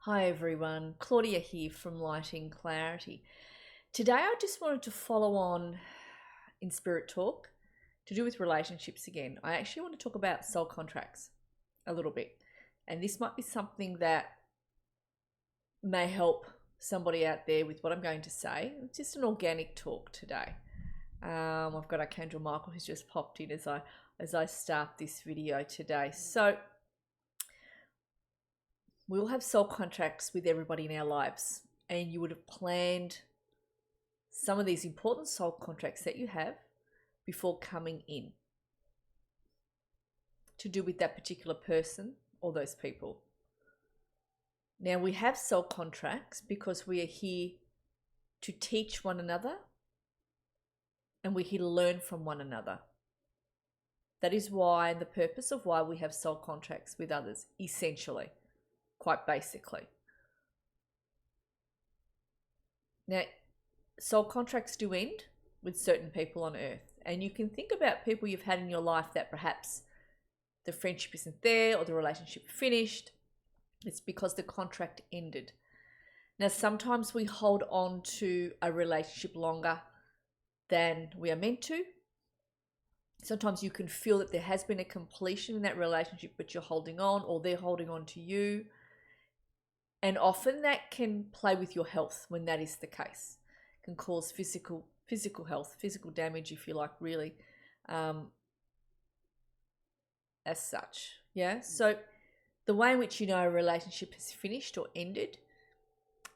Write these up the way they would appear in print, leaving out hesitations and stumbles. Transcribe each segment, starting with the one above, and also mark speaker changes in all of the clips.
Speaker 1: Hi everyone, Claudia here from Lighting Clarity. Today I just wanted to follow on in Spirit Talk to do with relationships again. I actually want to talk about soul contracts a little bit, and this might be something that may help somebody out there with what I'm going to say. It's just an organic talk today. I've got Archangel Michael who's just popped in as I start this video today. So we'll have soul contracts with everybody in our lives, and you would have planned some of these important soul contracts that you have before coming in to do with that particular person or those people. Now, we have soul contracts because we are here to teach one another and we're here to learn from one another. That is why, and the purpose of why we have soul contracts with others, essentially. Quite basically. Now, soul contracts do end with certain people on earth, and you can think about people you've had in your life that perhaps the friendship isn't there or the relationship finished. It's because the contract ended. Now, sometimes we hold on to a relationship longer than we are meant to. Sometimes you can feel that there has been a completion in that relationship, but you're holding on, or they're holding on to you. And often that can play with your health when that is the case. It can cause physical health, physical damage, if you like, really, as such. Yeah. So the way in which you know a relationship has finished or ended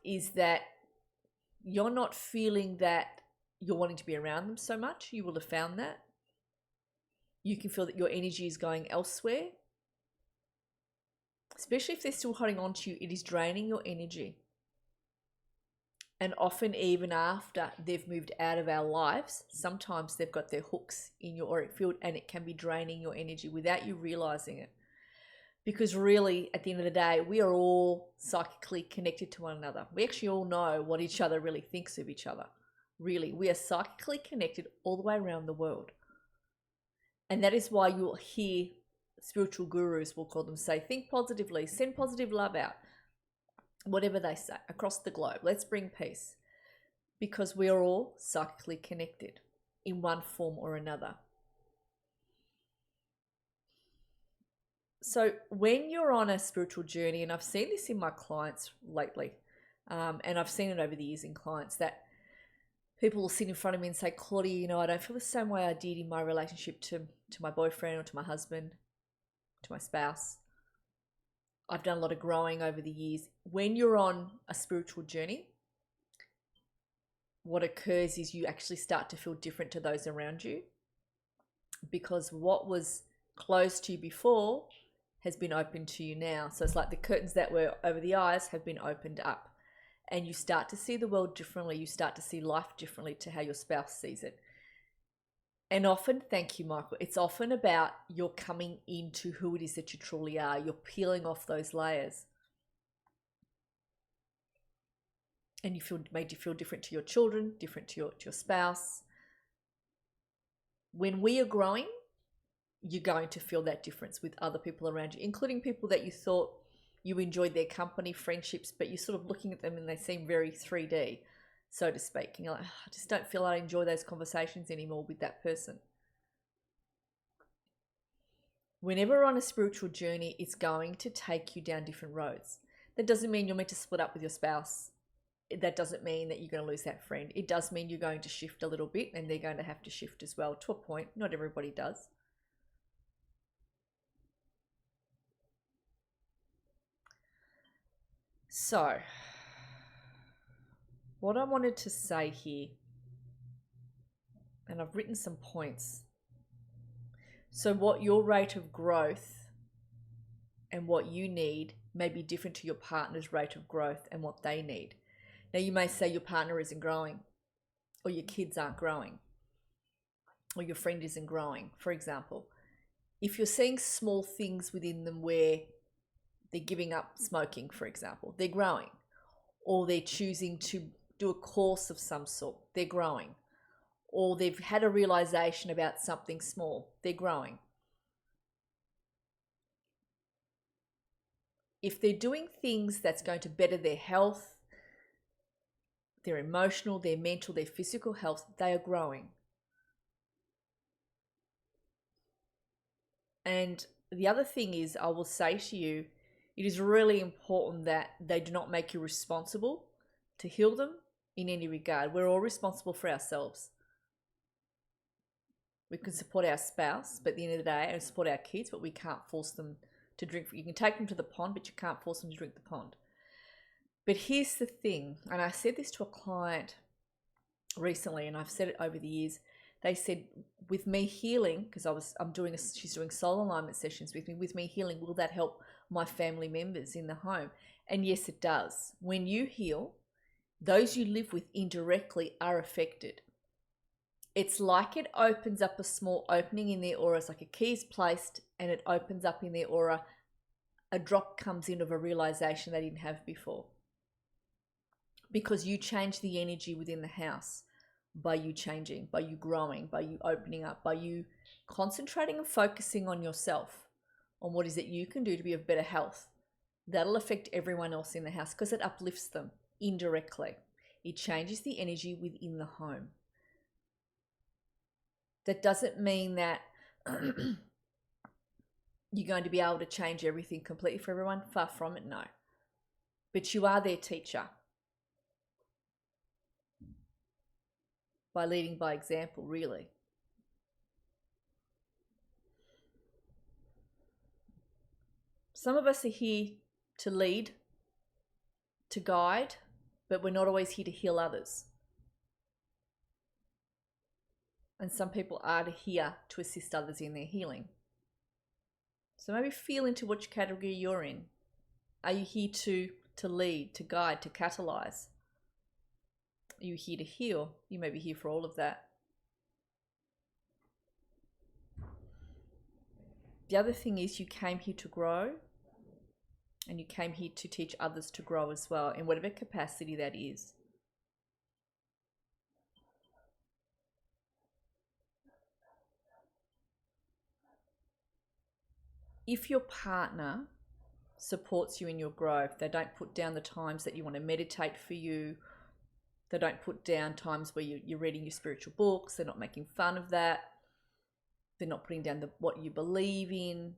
Speaker 1: is that you're not feeling that you're wanting to be around them so much. You will have found that. You can feel that your energy is going elsewhere. Especially if they're still holding on to you, it is draining your energy. And often even after they've moved out of our lives, sometimes they've got their hooks in your auric field and it can be draining your energy without you realizing it. Because really, at the end of the day, we are all psychically connected to one another. We actually all know what each other really thinks of each other. Really, we are psychically connected all the way around the world. And that is why you'll hear spiritual gurus, we'll call them, say, think positively, send positive love out, whatever they say, across the globe. Let's bring peace, because we are all psychically connected in one form or another. So when you're on a spiritual journey, and I've seen this in my clients lately, and I've seen it over the years in clients, that people will sit in front of me and say, Claudia, I don't feel the same way I did in my relationship to my boyfriend or to my husband, to my spouse. I've done a lot of growing over the years. When you're on a spiritual journey, what occurs is you actually start to feel different to those around you, because what was closed to you before has been opened to you now. So it's like the curtains that were over the eyes have been opened up, and you start to see the world differently. You start to see life differently to how your spouse sees it. And often, thank you, Michael, it's often about you're coming into who it is that you truly are. You're peeling off those layers. And made you feel different to your children, different to your spouse. When we are growing, you're going to feel that difference with other people around you, including people that you thought you enjoyed their company, friendships, but you're sort of looking at them and they seem very 3D. So to speak, and you're like, I just don't feel I enjoy those conversations anymore with that person. Whenever we're on a spiritual journey, it's going to take you down different roads. That doesn't mean you're meant to split up with your spouse. That doesn't mean that you're going to lose that friend. It does mean you're going to shift a little bit, and they're going to have to shift as well to a point. Not everybody does. So, what I wanted to say here, and I've written some points. So what your rate of growth and what you need may be different to your partner's rate of growth and what they need. Now, you may say your partner isn't growing, or your kids aren't growing, or your friend isn't growing, for example. If you're seeing small things within them where they're giving up smoking, for example, they're growing, or they're choosing to do a course of some sort, they're growing, or they've had a realization about something small, they're growing. if they're doing things that's going to better their health, their emotional, their mental, their physical health, they are growing. And the other thing is, I will say to you, it is really important that they do not make you responsible to heal them in any regard. We're all responsible for ourselves. We can support our spouse, but at the end of the day, and support our kids, but we can't force them to drink. You can take them to the pond, but you can't force them to drink the pond. But here's the thing, and I said this to a client recently, and I've said it over the years. They said, with me healing, because she's doing soul alignment sessions with me. With me healing, will that help my family members in the home? And yes, it does. When you heal, those you live with indirectly are affected. It's like it opens up a small opening in their aura. It's like a key is placed and it opens up in their aura. A drop comes in of a realization they didn't have before. Because you change the energy within the house by you changing, by you growing, by you opening up, by you concentrating and focusing on yourself, on what is it you can do to be of better health. That'll affect everyone else in the house because it uplifts them indirectly. It changes the energy within the home. That doesn't mean that you're going to be able to change everything completely for everyone. Far from it, no. But you are their teacher. By leading by example, really. Some of us are here to lead, to guide, but we're not always here to heal others. And some people are here to assist others in their healing. So maybe feel into which category you're in. Are you here to lead, to guide, to catalyze? Are you here to heal? You may be here for all of that. The other thing is you came here to grow, and you came here to teach others to grow as well, in whatever capacity that is. If your partner supports you in your growth, they don't put down the times that you want to meditate for you, they don't put down times where you're reading your spiritual books, they're not making fun of that, they're not putting down what you believe in,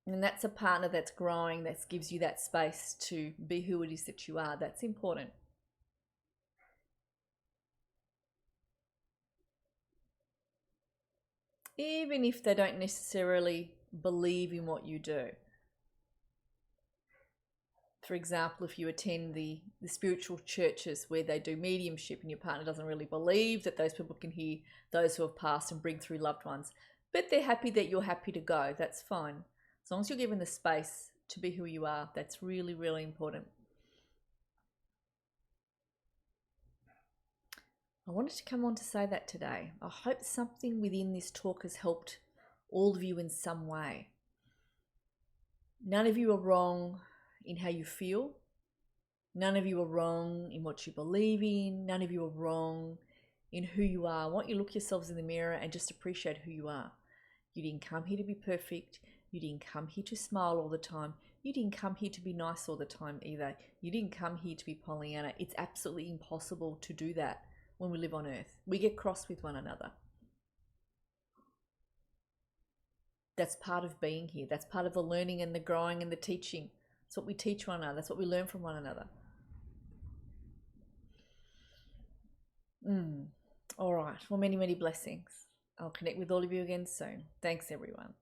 Speaker 1: and that's a partner that's growing, that gives you that space to be who it is that you are. That's important. Even if they don't necessarily believe in what you do. For example, if you attend the spiritual churches where they do mediumship and your partner doesn't really believe that those people can hear those who have passed and bring through loved ones, but they're happy that you're happy to go, that's fine. As long as you're given the space to be who you are, that's really, really important. I wanted to come on to say that today. I hope something within this talk has helped all of you in some way. None of you are wrong in how you feel. None of you are wrong in what you believe in. None of you are wrong in who you are. I want you to look yourselves in the mirror and just appreciate who you are. You didn't come here to be perfect. You didn't come here to smile all the time. You didn't come here to be nice all the time either. You didn't come here to be Pollyanna. It's absolutely impossible to do that when we live on earth. We get cross with one another. That's part of being here. That's part of the learning and the growing and the teaching. That's what we teach one another. That's what we learn from one another. All right. Well, many, many blessings. I'll connect with all of you again soon. Thanks, everyone.